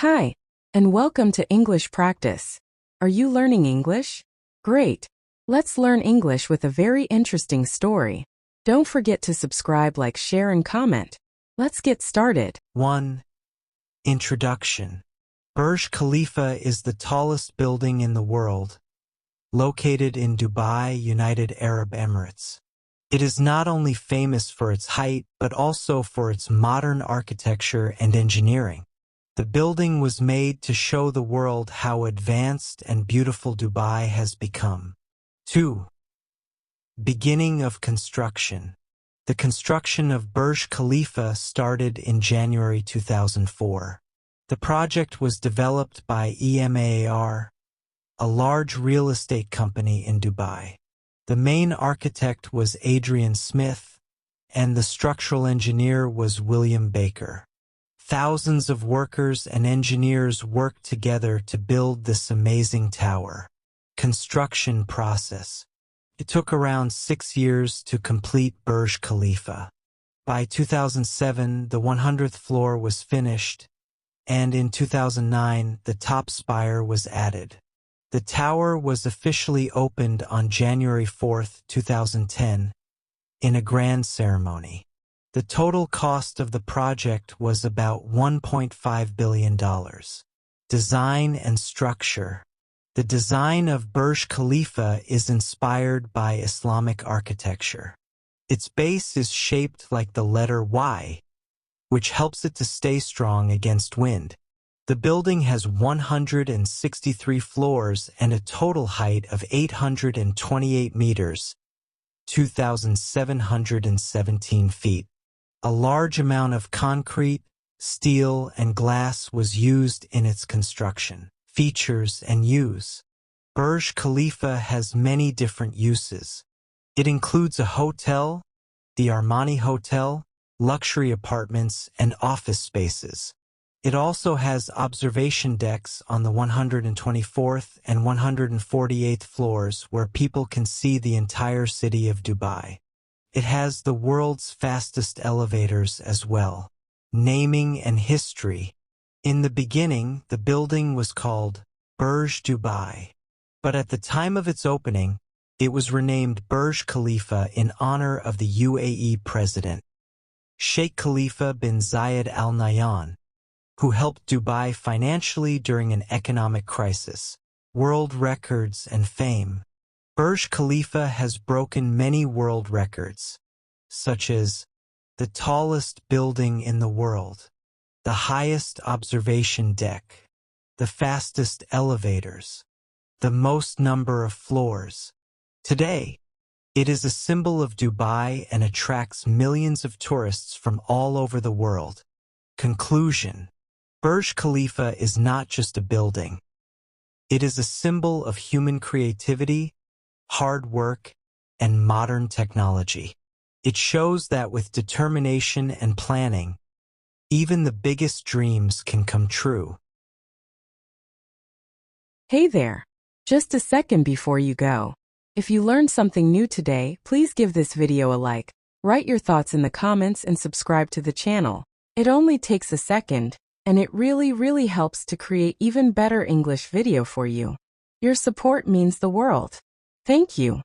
Hi, and welcome to English Practice. Are you learning English? Great. Let's learn English with a very interesting story. Don't forget to subscribe, like, share, and comment. Let's get started. 1. Introduction. Burj Khalifa is the tallest building in the world, located in Dubai, United Arab Emirates. It is not only famous for its height, but also for its modern architecture and engineering. The building was made to show the world how advanced and beautiful Dubai has become. 2. Beginning of construction. The construction of Burj Khalifa started in January 2004. The project was developed by EMAR, a large real estate company in Dubai. The main architect was Adrian Smith, and the structural engineer was William Baker. Thousands of workers and engineers worked together to build this amazing tower. Construction process. It took around 6 years to complete Burj Khalifa. By 2007, the 100th floor was finished, and in 2009, the top spire was added. The tower was officially opened on January 4, 2010, in a grand ceremony. The total cost of the project was about $1.5 billion. Design and structure. The design of Burj Khalifa is inspired by Islamic architecture. Its base is shaped like the letter Y, which helps it to stay strong against wind. The building has 163 floors and a total height of 828 meters, 2,717 feet. A large amount of concrete, steel, and glass was used in its construction. Features and use. Burj Khalifa has many different uses. It includes a hotel, the Armani Hotel, luxury apartments, and office spaces. It also has observation decks on the 124th and 148th floors where people can see the entire city of Dubai. It has the world's fastest elevators as well. Naming and history. In the beginning, the building was called Burj Dubai, but at the time of its opening, it was renamed Burj Khalifa in honor of the UAE president, Sheikh Khalifa bin Zayed Al Nahyan, who helped Dubai financially during an economic crisis. World records and fame. Burj Khalifa has broken many world records, such as the tallest building in the world, the highest observation deck, the fastest elevators, the most number of floors. Today, it is a symbol of Dubai and attracts millions of tourists from all over the world. Conclusion. Burj Khalifa is not just a building. It is a symbol of human creativity, hard work, and modern technology. It shows that with determination and planning, even the biggest dreams can come true. Hey there. Just a second before you go. If you learned something new today, please give this video a like, write your thoughts in the comments, and subscribe to the channel. It only takes a second, and it really helps to create even better English video for you. Your support means the world. Thank you.